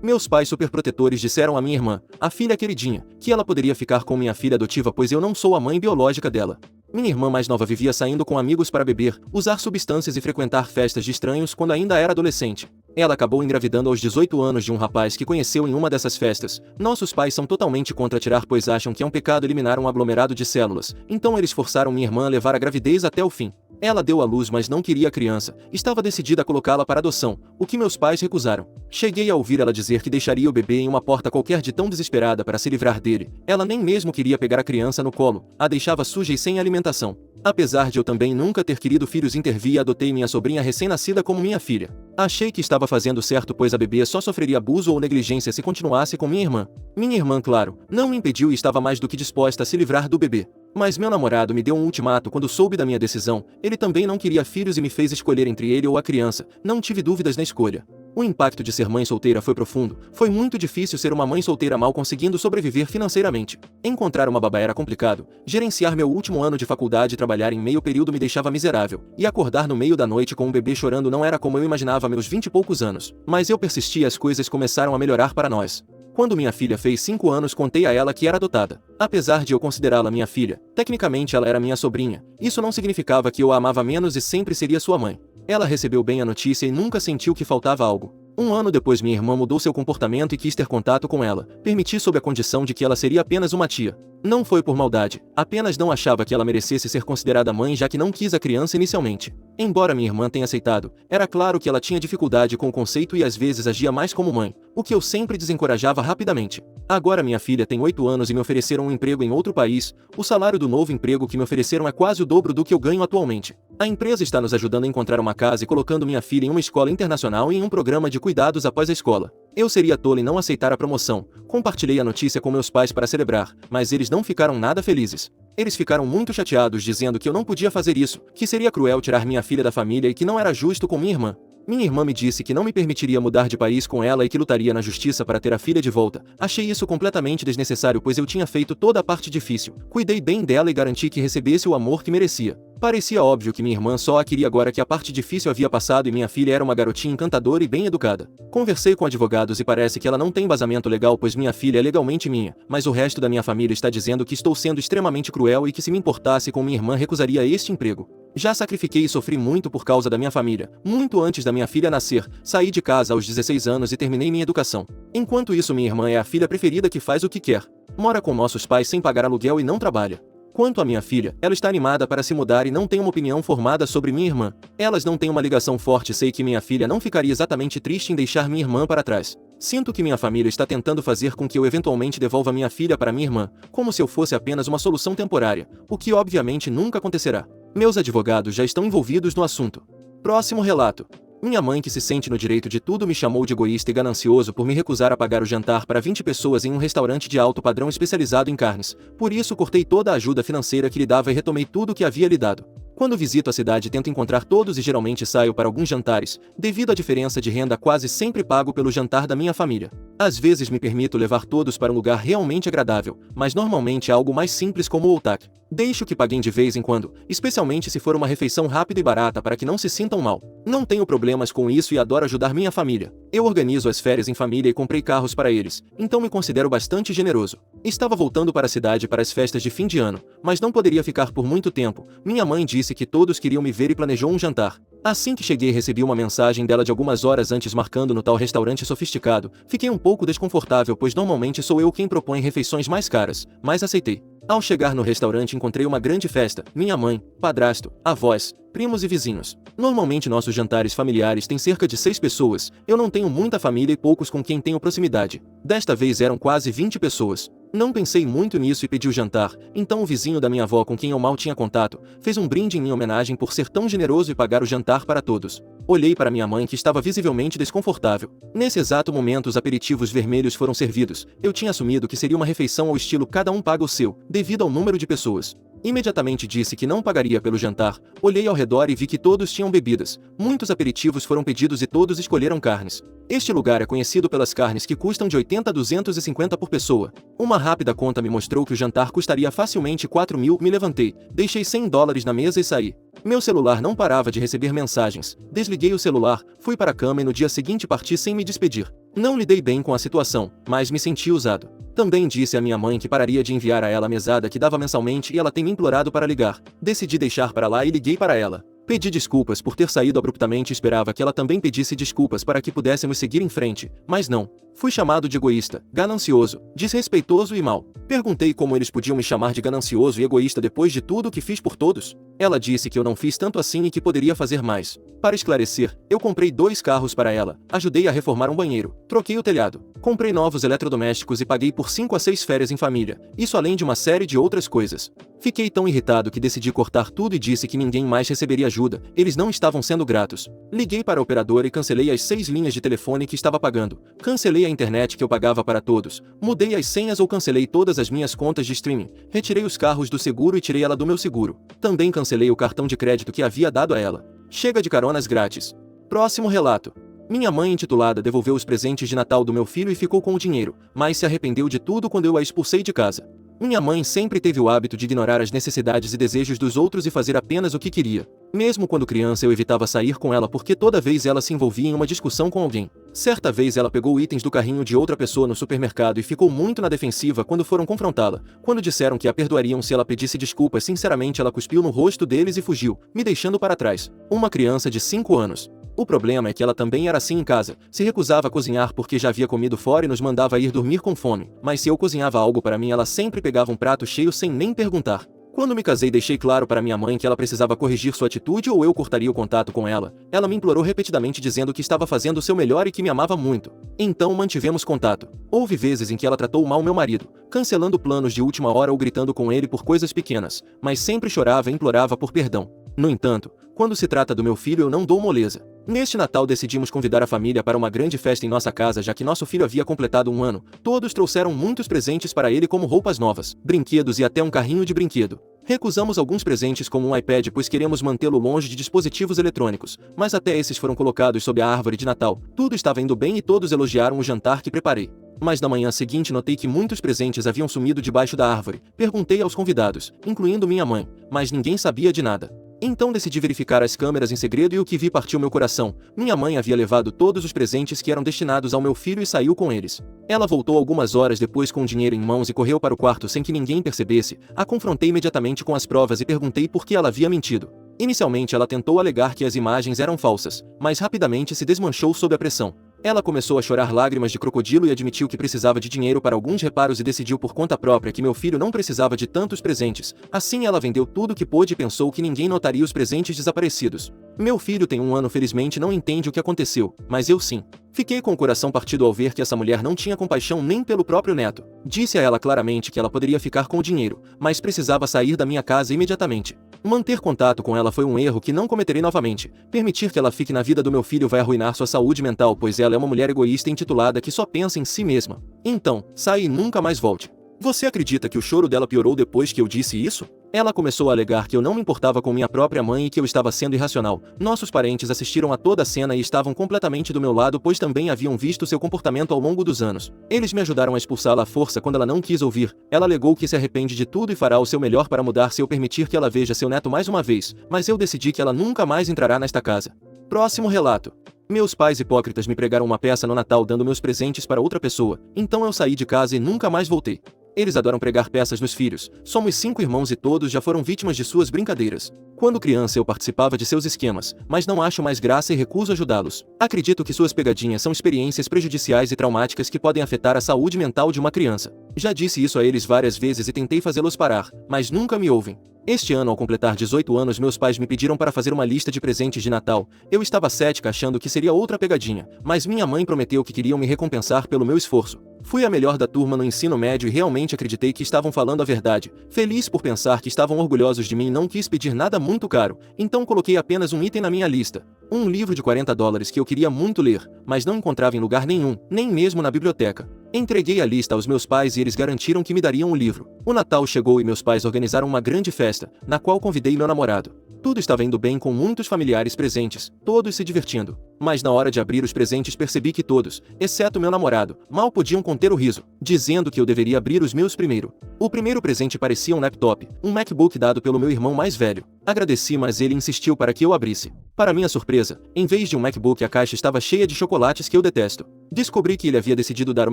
Meus pais superprotetores disseram à minha irmã, a filha queridinha, que ela poderia ficar com minha filha adotiva pois eu não sou a mãe biológica dela. Minha irmã mais nova vivia saindo com amigos para beber, usar substâncias e frequentar festas de estranhos quando ainda era adolescente. Ela acabou engravidando aos 18 anos de um rapaz que conheceu em uma dessas festas. Nossos pais são totalmente contra tirar pois acham que é um pecado eliminar um aglomerado de células, então eles forçaram minha irmã a levar a gravidez até o fim. Ela deu à luz mas não queria a criança, estava decidida a colocá-la para adoção, o que meus pais recusaram. Cheguei a ouvir ela dizer que deixaria o bebê em uma porta qualquer de tão desesperada para se livrar dele. Ela nem mesmo queria pegar a criança no colo, a deixava suja e sem alimentação. Apesar de eu também nunca ter querido filhos, intervi e adotei minha sobrinha recém-nascida como minha filha. Achei que estava fazendo certo pois a bebê só sofreria abuso ou negligência se continuasse com minha irmã. Minha irmã, claro, não me impediu e estava mais do que disposta a se livrar do bebê. Mas meu namorado me deu um ultimato quando soube da minha decisão. Ele também não queria filhos e me fez escolher entre ele ou a criança. Não tive dúvidas na escolha. O impacto de ser mãe solteira foi profundo. Foi muito difícil ser uma mãe solteira mal conseguindo sobreviver financeiramente. Encontrar uma babá era complicado. Gerenciar meu último ano de faculdade e trabalhar em meio período me deixava miserável. E acordar no meio da noite com um bebê chorando não era como eu imaginava meus 20 e poucos anos. Mas eu persisti e as coisas começaram a melhorar para nós. Quando minha filha fez 5 anos, contei a ela que era adotada. Apesar de eu considerá-la minha filha, tecnicamente ela era minha sobrinha. Isso não significava que eu a amava menos e sempre seria sua mãe. Ela recebeu bem a notícia e nunca sentiu que faltava algo. Um ano depois minha irmã mudou seu comportamento e quis ter contato com ela. Permiti sob a condição de que ela seria apenas uma tia. Não foi por maldade, apenas não achava que ela merecesse ser considerada mãe já que não quis a criança inicialmente. Embora minha irmã tenha aceitado, era claro que ela tinha dificuldade com o conceito e às vezes agia mais como mãe, o que eu sempre desencorajava rapidamente. Agora minha filha tem 8 anos e me ofereceram um emprego em outro país. O salário do novo emprego que me ofereceram é quase o dobro do que eu ganho atualmente. A empresa está nos ajudando a encontrar uma casa e colocando minha filha em uma escola internacional e em um programa de cuidados após a escola. Eu seria tolo em não aceitar a promoção. Compartilhei a notícia com meus pais para celebrar, mas eles não ficaram nada felizes. Eles ficaram muito chateados dizendo que eu não podia fazer isso, que seria cruel tirar minha filha da família e que não era justo com minha irmã. Minha irmã me disse que não me permitiria mudar de país com ela e que lutaria na justiça para ter a filha de volta. Achei isso completamente desnecessário pois eu tinha feito toda a parte difícil. Cuidei bem dela e garanti que recebesse o amor que merecia. Parecia óbvio que minha irmã só a queria agora que a parte difícil havia passado e minha filha era uma garotinha encantadora e bem educada. Conversei com advogados e parece que ela não tem embasamento legal pois minha filha é legalmente minha, mas o resto da minha família está dizendo que estou sendo extremamente cruel e que se me importasse com minha irmã recusaria este emprego. Já sacrifiquei e sofri muito por causa da minha família, muito antes da minha filha nascer. Saí de casa aos 16 anos e terminei minha educação. Enquanto isso minha irmã é a filha preferida que faz o que quer. Mora com nossos pais sem pagar aluguel e não trabalha. Quanto à minha filha, ela está animada para se mudar e não tem uma opinião formada sobre minha irmã. Elas não têm uma ligação forte e sei que minha filha não ficaria exatamente triste em deixar minha irmã para trás. Sinto que minha família está tentando fazer com que eu eventualmente devolva minha filha para minha irmã, como se eu fosse apenas uma solução temporária, o que obviamente nunca acontecerá. Meus advogados já estão envolvidos no assunto. Próximo relato. Minha mãe, que se sente no direito de tudo, me chamou de egoísta e ganancioso por me recusar a pagar o jantar para 20 pessoas em um restaurante de alto padrão especializado em carnes. Por isso cortei toda a ajuda financeira que lhe dava e retomei tudo o que havia lhe dado. Quando visito a cidade tento encontrar todos e geralmente saio para alguns jantares. Devido à diferença de renda quase sempre pago pelo jantar da minha família. Às vezes me permito levar todos para um lugar realmente agradável, mas normalmente é algo mais simples como o outaki. Deixo que paguem de vez em quando, especialmente se for uma refeição rápida e barata para que não se sintam mal. Não tenho problemas com isso e adoro ajudar minha família. Eu organizo as férias em família e comprei carros para eles, então me considero bastante generoso. Estava voltando para a cidade para as festas de fim de ano, mas não poderia ficar por muito tempo. Minha mãe disse que todos queriam me ver e planejou um jantar. Assim que cheguei recebi uma mensagem dela de algumas horas antes marcando no tal restaurante sofisticado. Fiquei um pouco desconfortável pois normalmente sou eu quem propõe refeições mais caras, mas aceitei. Ao chegar no restaurante encontrei uma grande festa, minha mãe, padrasto, avós, primos e vizinhos. Normalmente nossos jantares familiares têm cerca de 6 pessoas, eu não tenho muita família e poucos com quem tenho proximidade. Desta vez eram quase 20 pessoas. Não pensei muito nisso e pedi o jantar, então o vizinho da minha avó com quem eu mal tinha contato, fez um brinde em minha homenagem por ser tão generoso e pagar o jantar para todos. Olhei para minha mãe que estava visivelmente desconfortável. Nesse exato momento os aperitivos vermelhos foram servidos. Eu tinha assumido que seria uma refeição ao estilo cada um paga o seu, devido ao número de pessoas. Imediatamente disse que não pagaria pelo jantar. Olhei ao redor e vi que todos tinham bebidas. Muitos aperitivos foram pedidos e todos escolheram carnes. Este lugar é conhecido pelas carnes que custam de 80 a 250 por pessoa. Uma rápida conta me mostrou que o jantar custaria facilmente 4.000. Me levantei, deixei $100 na mesa e saí. Meu celular não parava de receber mensagens. Desliguei o celular, fui para a cama e no dia seguinte parti sem me despedir. Não lidei bem com a situação, mas me senti usado. Também disse à minha mãe que pararia de enviar a ela a mesada que dava mensalmente e ela tem me implorado para ligar. Decidi deixar para lá e liguei para ela. Pedi desculpas por ter saído abruptamente e esperava que ela também pedisse desculpas para que pudéssemos seguir em frente, mas não. Fui chamado de egoísta, ganancioso, desrespeitoso e mau. Perguntei como eles podiam me chamar de ganancioso e egoísta depois de tudo o que fiz por todos. Ela disse que eu não fiz tanto assim e que poderia fazer mais. Para esclarecer, eu comprei 2 carros para ela, ajudei a reformar um banheiro, troquei o telhado, comprei novos eletrodomésticos e paguei por 5 a 6 férias em família, isso além de uma série de outras coisas. Fiquei tão irritado que decidi cortar tudo e disse que ninguém mais receberia ajuda, eles não estavam sendo gratos. Liguei para a operadora e cancelei as 6 linhas de telefone que estava pagando. Cancelei a internet que eu pagava para todos. Mudei as senhas ou cancelei todas as minhas contas de streaming. Retirei os carros do seguro e tirei ela do meu seguro. Também cancelei o cartão de crédito que havia dado a ela. Chega de caronas grátis. Próximo relato. Minha mãe intitulada devolveu os presentes de Natal do meu filho e ficou com o dinheiro, mas se arrependeu de tudo quando eu a expulsei de casa. Minha mãe sempre teve o hábito de ignorar as necessidades e desejos dos outros e fazer apenas o que queria. Mesmo quando criança eu evitava sair com ela porque toda vez ela se envolvia em uma discussão com alguém. Certa vez ela pegou itens do carrinho de outra pessoa no supermercado e ficou muito na defensiva quando foram confrontá-la. Quando disseram que a perdoariam se ela pedisse desculpas, sinceramente ela cuspiu no rosto deles e fugiu, me deixando para trás. Uma criança de 5 anos. O problema é que ela também era assim em casa, se recusava a cozinhar porque já havia comido fora e nos mandava ir dormir com fome, mas se eu cozinhava algo para mim ela sempre pegava um prato cheio sem nem perguntar. Quando me casei deixei claro para minha mãe que ela precisava corrigir sua atitude ou eu cortaria o contato com ela. Ela me implorou repetidamente dizendo que estava fazendo o seu melhor e que me amava muito. Então mantivemos contato. Houve vezes em que ela tratou mal meu marido, cancelando planos de última hora ou gritando com ele por coisas pequenas, mas sempre chorava e implorava por perdão. No entanto, quando se trata do meu filho eu não dou moleza. Neste Natal decidimos convidar a família para uma grande festa em nossa casa já que nosso filho havia completado 1 ano. Todos trouxeram muitos presentes para ele como roupas novas, brinquedos e até um carrinho de brinquedo. Recusamos alguns presentes como um iPad pois queremos mantê-lo longe de dispositivos eletrônicos, mas até esses foram colocados sob a árvore de Natal. Tudo estava indo bem e todos elogiaram o jantar que preparei. Mas na manhã seguinte notei que muitos presentes haviam sumido debaixo da árvore. Perguntei aos convidados, incluindo minha mãe, mas ninguém sabia de nada. Então decidi verificar as câmeras em segredo e o que vi partiu meu coração. Minha mãe havia levado todos os presentes que eram destinados ao meu filho e saiu com eles. Ela voltou algumas horas depois com o dinheiro em mãos e correu para o quarto sem que ninguém percebesse. A confrontei imediatamente com as provas e perguntei por que ela havia mentido. Inicialmente ela tentou alegar que as imagens eram falsas, mas rapidamente se desmanchou sob a pressão. Ela começou a chorar lágrimas de crocodilo e admitiu que precisava de dinheiro para alguns reparos e decidiu por conta própria que meu filho não precisava de tantos presentes. Assim ela vendeu tudo que pôde e pensou que ninguém notaria os presentes desaparecidos. Meu filho tem 1 ano, felizmente não entende o que aconteceu, mas eu sim. Fiquei com o coração partido ao ver que essa mulher não tinha compaixão nem pelo próprio neto. Disse a ela claramente que ela poderia ficar com o dinheiro, mas precisava sair da minha casa imediatamente. Manter contato com ela foi um erro que não cometerei novamente. Permitir que ela fique na vida do meu filho vai arruinar sua saúde mental, pois ela é uma mulher egoísta e intitulada que só pensa em si mesma. Então, saia e nunca mais volte. Você acredita que o choro dela piorou depois que eu disse isso? Ela começou a alegar que eu não me importava com minha própria mãe e que eu estava sendo irracional. Nossos parentes assistiram a toda a cena e estavam completamente do meu lado, pois também haviam visto seu comportamento ao longo dos anos. Eles me ajudaram a expulsá-la à força quando ela não quis ouvir. Ela alegou que se arrepende de tudo e fará o seu melhor para mudar se eu permitir que ela veja seu neto mais uma vez, mas eu decidi que ela nunca mais entrará nesta casa. Próximo relato. Meus pais hipócritas me pregaram uma peça no Natal dando meus presentes para outra pessoa, então eu saí de casa e nunca mais voltei. Eles adoram pregar peças nos filhos. Somos 5 irmãos e todos já foram vítimas de suas brincadeiras. Quando criança eu participava de seus esquemas, mas não acho mais graça e recuso ajudá-los. Acredito que suas pegadinhas são experiências prejudiciais e traumáticas que podem afetar a saúde mental de uma criança. Já disse isso a eles várias vezes e tentei fazê-los parar, mas nunca me ouvem. Este ano, ao completar 18 anos, meus pais me pediram para fazer uma lista de presentes de Natal. Eu estava cética achando que seria outra pegadinha, mas minha mãe prometeu que queriam me recompensar pelo meu esforço. Fui a melhor da turma no ensino médio e realmente acreditei que estavam falando a verdade. Feliz por pensar que estavam orgulhosos de mim, não quis pedir nada muito caro, então coloquei apenas um item na minha lista. Um livro de $40 que eu queria muito ler, mas não encontrava em lugar nenhum, nem mesmo na biblioteca. Entreguei a lista aos meus pais e eles garantiram que me dariam o livro. O Natal chegou e meus pais organizaram uma grande festa, na qual convidei meu namorado. Tudo estava indo bem com muitos familiares presentes, todos se divertindo. Mas na hora de abrir os presentes percebi que todos, exceto meu namorado, mal podiam conter o riso, dizendo que eu deveria abrir os meus primeiro. O primeiro presente parecia um laptop, um MacBook dado pelo meu irmão mais velho. Agradeci, mas ele insistiu para que eu abrisse. Para minha surpresa, em vez de um MacBook, a caixa estava cheia de chocolates que eu detesto. Descobri que ele havia decidido dar o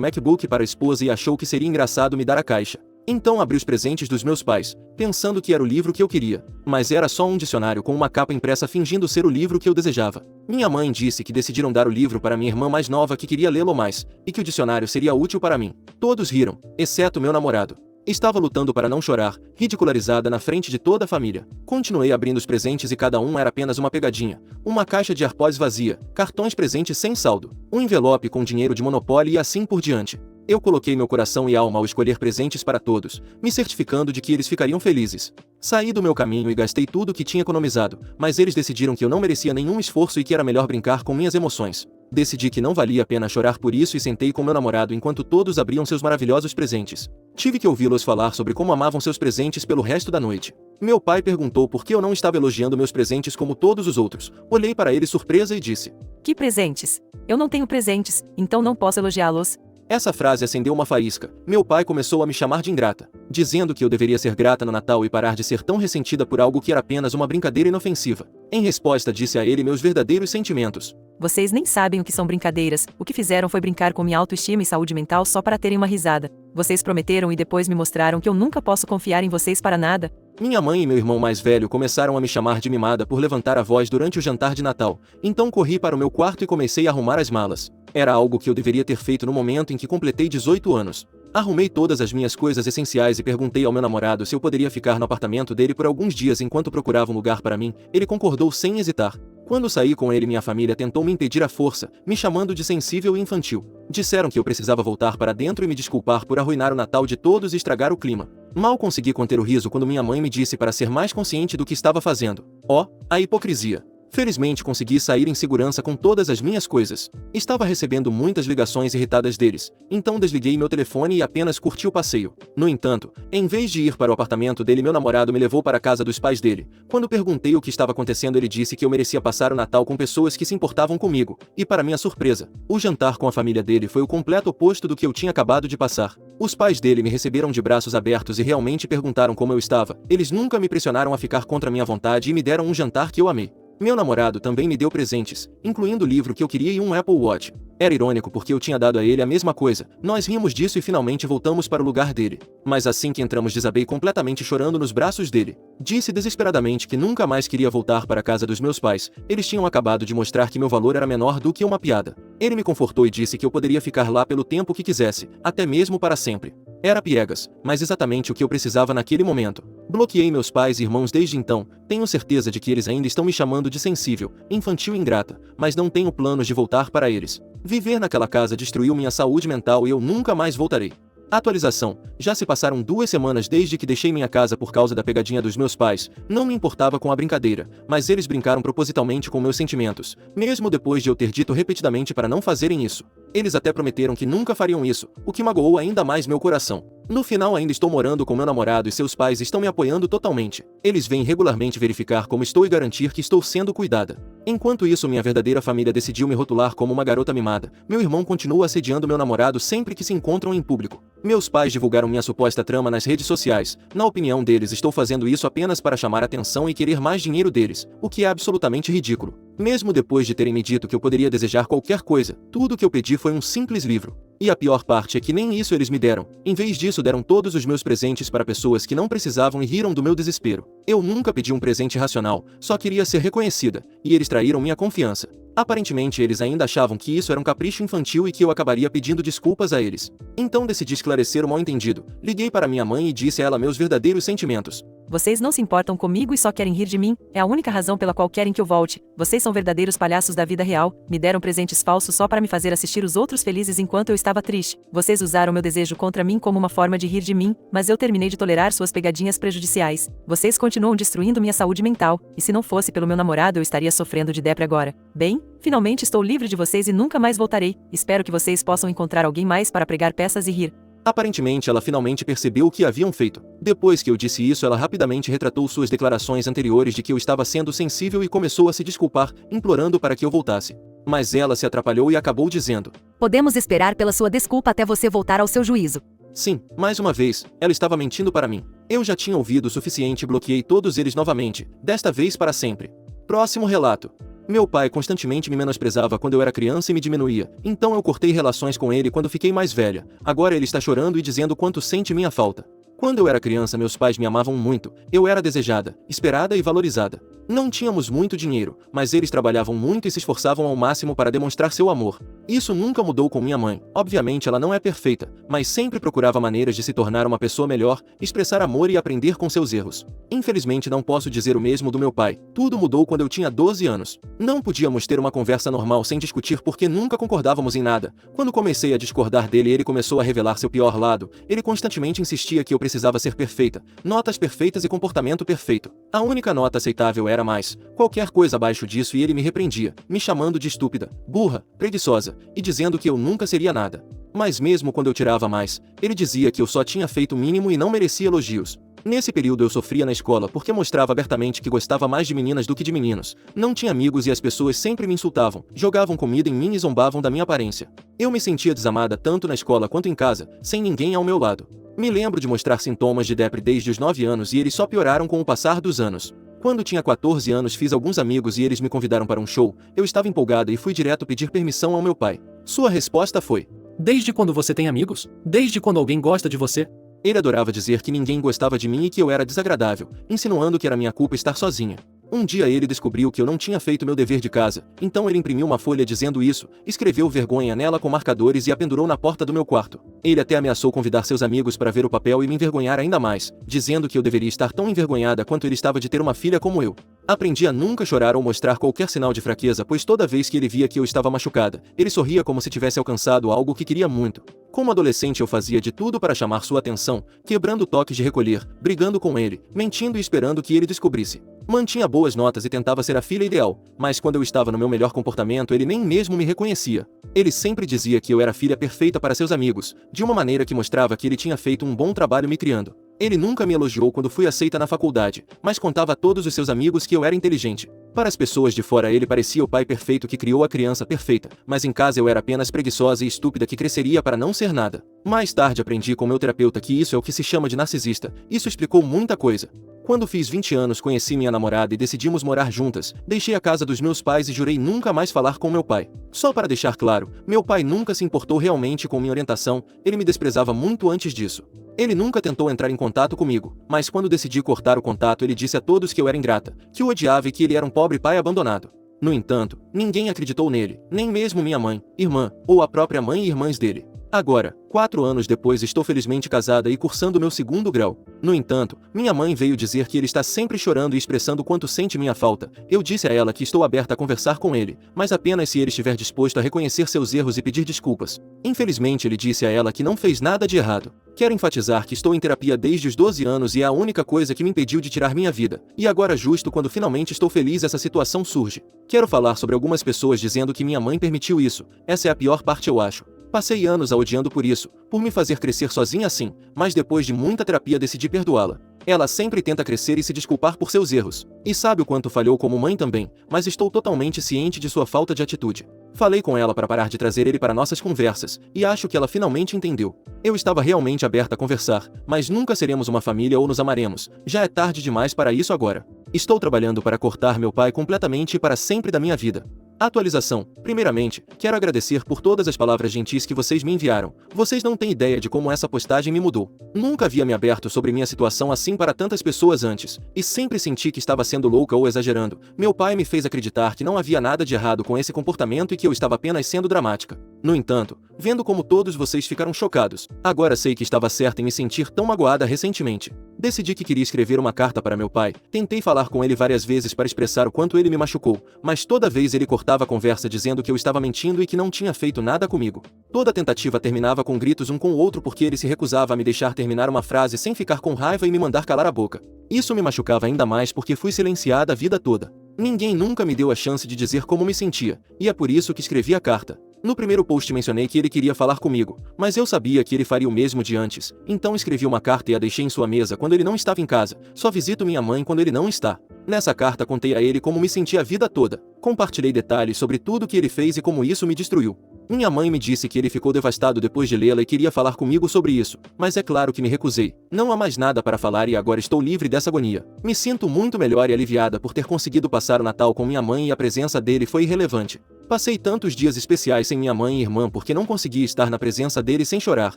MacBook para a esposa e achou que seria engraçado me dar a caixa. Então abri os presentes dos meus pais, pensando que era o livro que eu queria, mas era só um dicionário com uma capa impressa fingindo ser o livro que eu desejava. Minha mãe disse que decidiram dar o livro para minha irmã mais nova que queria lê-lo mais, e que o dicionário seria útil para mim. Todos riram, exceto meu namorado. Estava lutando para não chorar, ridicularizada na frente de toda a família. Continuei abrindo os presentes e cada um era apenas uma pegadinha. Uma caixa de AirPods vazia, cartões presentes sem saldo, um envelope com dinheiro de Monopoly e assim por diante. Eu coloquei meu coração e alma ao escolher presentes para todos, me certificando de que eles ficariam felizes. Saí do meu caminho e gastei tudo que tinha economizado, mas eles decidiram que eu não merecia nenhum esforço e que era melhor brincar com minhas emoções. Decidi que não valia a pena chorar por isso e sentei com meu namorado enquanto todos abriam seus maravilhosos presentes. Tive que ouvi-los falar sobre como amavam seus presentes pelo resto da noite. Meu pai perguntou por que eu não estava elogiando meus presentes como todos os outros. Olhei para ele surpresa e disse: Que presentes? Eu não tenho presentes, então não posso elogiá-los. Essa frase acendeu uma faísca. Meu pai começou a me chamar de ingrata, dizendo que eu deveria ser grata no Natal e parar de ser tão ressentida por algo que era apenas uma brincadeira inofensiva. Em resposta, disse a ele meus verdadeiros sentimentos. Vocês nem sabem o que são brincadeiras, o que fizeram foi brincar com minha autoestima e saúde mental só para terem uma risada. Vocês prometeram e depois me mostraram que eu nunca posso confiar em vocês para nada. Minha mãe e meu irmão mais velho começaram a me chamar de mimada por levantar a voz durante o jantar de Natal, então corri para o meu quarto e comecei a arrumar as malas. Era algo que eu deveria ter feito no momento em que completei 18 anos. Arrumei todas as minhas coisas essenciais e perguntei ao meu namorado se eu poderia ficar no apartamento dele por alguns dias enquanto procurava um lugar para mim. Ele concordou sem hesitar. Quando saí com ele, minha família tentou me impedir à força, me chamando de sensível e infantil. Disseram que eu precisava voltar para dentro e me desculpar por arruinar o Natal de todos e estragar o clima. Mal consegui conter o riso quando minha mãe me disse para ser mais consciente do que estava fazendo. Oh, a hipocrisia! Felizmente consegui sair em segurança com todas as minhas coisas. Estava recebendo muitas ligações irritadas deles, então desliguei meu telefone e apenas curti o passeio. No entanto, em vez de ir para o apartamento dele, meu namorado me levou para a casa dos pais dele. Quando perguntei o que estava acontecendo, ele disse que eu merecia passar o Natal com pessoas que se importavam comigo, e para minha surpresa, o jantar com a família dele foi o completo oposto do que eu tinha acabado de passar. Os pais dele me receberam de braços abertos e realmente perguntaram como eu estava. Eles nunca me pressionaram a ficar contra minha vontade e me deram um jantar que eu amei. Meu namorado também me deu presentes, incluindo o livro que eu queria e um Apple Watch. Era irônico porque eu tinha dado a ele a mesma coisa. Nós rimos disso e finalmente voltamos para o lugar dele. Mas assim que entramos, desabei completamente chorando nos braços dele. Disse desesperadamente que nunca mais queria voltar para a casa dos meus pais. Eles tinham acabado de mostrar que meu valor era menor do que uma piada. Ele me confortou e disse que eu poderia ficar lá pelo tempo que quisesse, até mesmo para sempre. Era piegas, mas exatamente o que eu precisava naquele momento. Bloqueei meus pais e irmãos desde então. Tenho certeza de que eles ainda estão me chamando de sensível, infantil e ingrata, mas não tenho planos de voltar para eles. Viver naquela casa destruiu minha saúde mental e eu nunca mais voltarei. Atualização. Já se passaram 2 semanas desde que deixei minha casa por causa da pegadinha dos meus pais. Não me importava com a brincadeira, mas eles brincaram propositalmente com meus sentimentos, mesmo depois de eu ter dito repetidamente para não fazerem isso. Eles até prometeram que nunca fariam isso, o que magoou ainda mais meu coração. No final, ainda estou morando com meu namorado e seus pais estão me apoiando totalmente. Eles vêm regularmente verificar como estou e garantir que estou sendo cuidada. Enquanto isso, minha verdadeira família decidiu me rotular como uma garota mimada. Meu irmão continua assediando meu namorado sempre que se encontram em público. Meus pais divulgaram minha suposta trama nas redes sociais. Na opinião deles, estou fazendo isso apenas para chamar atenção e querer mais dinheiro deles, o que é absolutamente ridículo. Mesmo depois de terem me dito que eu poderia desejar qualquer coisa, tudo o que eu pedi foi um simples livro. E a pior parte é que nem isso eles me deram. Em vez disso, deram todos os meus presentes para pessoas que não precisavam e riram do meu desespero. Eu nunca pedi um presente racional, só queria ser reconhecida, e eles traíram minha confiança. Aparentemente eles ainda achavam que isso era um capricho infantil e que eu acabaria pedindo desculpas a eles. Então decidi esclarecer o mal-entendido. Liguei para minha mãe e disse a ela meus verdadeiros sentimentos. Vocês não se importam comigo e só querem rir de mim, é a única razão pela qual querem que eu volte. Vocês são verdadeiros palhaços da vida real, me deram presentes falsos só para me fazer assistir os outros felizes enquanto eu estava triste. Vocês usaram meu desejo contra mim como uma forma de rir de mim, mas eu terminei de tolerar suas pegadinhas prejudiciais. Vocês continuam destruindo minha saúde mental, e se não fosse pelo meu namorado eu estaria sofrendo de depre agora. Bem, finalmente estou livre de vocês e nunca mais voltarei. Espero que vocês possam encontrar alguém mais para pregar peças e rir. Aparentemente ela finalmente percebeu o que haviam feito. Depois que eu disse isso, ela rapidamente retratou suas declarações anteriores de que eu estava sendo sensível e começou a se desculpar, implorando para que eu voltasse. Mas ela se atrapalhou e acabou dizendo: Podemos esperar pela sua desculpa até você voltar ao seu juízo. Sim, mais uma vez, ela estava mentindo para mim. Eu já tinha ouvido o suficiente e bloqueei todos eles novamente, desta vez para sempre. Próximo relato. Meu pai constantemente me menosprezava quando eu era criança e me diminuía, então eu cortei relações com ele quando fiquei mais velha. Agora ele está chorando e dizendo quanto sente minha falta. Quando eu era criança, meus pais me amavam muito, eu era desejada, esperada e valorizada. Não tínhamos muito dinheiro, mas eles trabalhavam muito e se esforçavam ao máximo para demonstrar seu amor. Isso nunca mudou com minha mãe. Obviamente ela não é perfeita, mas sempre procurava maneiras de se tornar uma pessoa melhor, expressar amor e aprender com seus erros. Infelizmente não posso dizer o mesmo do meu pai. Tudo mudou quando eu tinha 12 anos. Não podíamos ter uma conversa normal sem discutir porque nunca concordávamos em nada. Quando comecei a discordar dele, ele começou a revelar seu pior lado. Ele constantemente insistia que eu precisava ser perfeita, notas perfeitas e comportamento perfeito. A única nota aceitável era mais. Qualquer coisa abaixo disso e ele me repreendia, me chamando de estúpida, burra, preguiçosa, e dizendo que eu nunca seria nada. Mas mesmo quando eu tirava mais, ele dizia que eu só tinha feito o mínimo e não merecia elogios. Nesse período eu sofria na escola porque mostrava abertamente que gostava mais de meninas do que de meninos. Não tinha amigos e as pessoas sempre me insultavam, jogavam comida em mim e zombavam da minha aparência. Eu me sentia desamada tanto na escola quanto em casa, sem ninguém ao meu lado. Me lembro de mostrar sintomas de depre desde os 9 anos e eles só pioraram com o passar dos anos. Quando tinha 14 anos fiz alguns amigos e eles me convidaram para um show, eu estava empolgada e fui direto pedir permissão ao meu pai. Sua resposta foi: Desde quando você tem amigos? Desde quando alguém gosta de você? Ele adorava dizer que ninguém gostava de mim e que eu era desagradável, insinuando que era minha culpa estar sozinha. Um dia ele descobriu que eu não tinha feito meu dever de casa, então ele imprimiu uma folha dizendo isso, escreveu vergonha nela com marcadores e a pendurou na porta do meu quarto. Ele até ameaçou convidar seus amigos para ver o papel e me envergonhar ainda mais, dizendo que eu deveria estar tão envergonhada quanto ele estava de ter uma filha como eu. Aprendi a nunca chorar ou mostrar qualquer sinal de fraqueza, pois toda vez que ele via que eu estava machucada, ele sorria como se tivesse alcançado algo que queria muito. Como adolescente eu fazia de tudo para chamar sua atenção, quebrando toques de recolher, brigando com ele, mentindo e esperando que ele descobrisse. Mantinha boas notas e tentava ser a filha ideal, mas quando eu estava no meu melhor comportamento ele nem mesmo me reconhecia. Ele sempre dizia que eu era a filha perfeita para seus amigos, de uma maneira que mostrava que ele tinha feito um bom trabalho me criando. Ele nunca me elogiou quando fui aceita na faculdade, mas contava a todos os seus amigos que eu era inteligente. Para as pessoas de fora ele parecia o pai perfeito que criou a criança perfeita, mas em casa eu era apenas preguiçosa e estúpida que cresceria para não ser nada. Mais tarde aprendi com meu terapeuta que isso é o que se chama de narcisista. Isso explicou muita coisa. Quando fiz 20 anos conheci minha namorada e decidimos morar juntas. Deixei a casa dos meus pais e jurei nunca mais falar com meu pai. Só para deixar claro, meu pai nunca se importou realmente com minha orientação, ele me desprezava muito antes disso. Ele nunca tentou entrar em contato comigo, mas quando decidi cortar o contato ele disse a todos que eu era ingrata, que o odiava e que ele era um pobre pai abandonado. No entanto, ninguém acreditou nele, nem mesmo minha mãe, irmã, ou a própria mãe e irmãs dele. Agora, 4 anos depois estou felizmente casada e cursando meu 2º grau. No entanto, minha mãe veio dizer que ele está sempre chorando e expressando quanto sente minha falta. Eu disse a ela que estou aberta a conversar com ele, mas apenas se ele estiver disposto a reconhecer seus erros e pedir desculpas. Infelizmente ele disse a ela que não fez nada de errado. Quero enfatizar que estou em terapia desde os 12 anos e é a única coisa que me impediu de tirar minha vida. E agora justo quando finalmente estou feliz essa situação surge. Quero falar sobre algumas pessoas dizendo que minha mãe permitiu isso. Essa é a pior parte eu acho. Passei anos a odiando por isso, por me fazer crescer sozinha assim, mas depois de muita terapia decidi perdoá-la. Ela sempre tenta crescer e se desculpar por seus erros. E sabe o quanto falhou como mãe também, mas estou totalmente ciente de sua falta de atitude. Falei com ela para parar de trazer ele para nossas conversas, e acho que ela finalmente entendeu. Eu estava realmente aberta a conversar, mas nunca seremos uma família ou nos amaremos. Já é tarde demais para isso agora. Estou trabalhando para cortar meu pai completamente e para sempre da minha vida. Atualização. Primeiramente, quero agradecer por todas as palavras gentis que vocês me enviaram. Vocês não têm ideia de como essa postagem me mudou. Nunca havia me aberto sobre minha situação assim para tantas pessoas antes, e sempre senti que estava sendo louca ou exagerando. Meu pai me fez acreditar que não havia nada de errado com esse comportamento e que eu estava apenas sendo dramática. No entanto, vendo como todos vocês ficaram chocados, agora sei que estava certa em me sentir tão magoada recentemente. Decidi que queria escrever uma carta para meu pai. Tentei falar com ele várias vezes para expressar o quanto ele me machucou, mas toda vez ele cortava a conversa dizendo que eu estava mentindo e que não tinha feito nada comigo. Toda tentativa terminava com gritos um com o outro porque ele se recusava a me deixar terminar uma frase sem ficar com raiva e me mandar calar a boca. Isso me machucava ainda mais porque fui silenciada a vida toda. Ninguém nunca me deu a chance de dizer como me sentia, e é por isso que escrevi a carta. No primeiro post mencionei que ele queria falar comigo, mas eu sabia que ele faria o mesmo de antes, então escrevi uma carta e a deixei em sua mesa quando ele não estava em casa. Só visito minha mãe quando ele não está. Nessa carta contei a ele como me senti a vida toda. Compartilhei detalhes sobre tudo que ele fez e como isso me destruiu. Minha mãe me disse que ele ficou devastado depois de lê-la e queria falar comigo sobre isso, mas é claro que me recusei. Não há mais nada para falar e agora estou livre dessa agonia. Me sinto muito melhor e aliviada por ter conseguido passar o Natal com minha mãe e a presença dele foi irrelevante. Passei tantos dias especiais sem minha mãe e irmã porque não conseguia estar na presença dele sem chorar,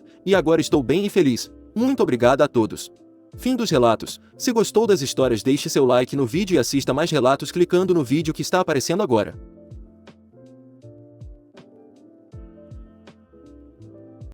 e agora estou bem e feliz. Muito obrigada a todos. Fim dos relatos. Se gostou das histórias, deixe seu like no vídeo e assista mais relatos clicando no vídeo que está aparecendo agora.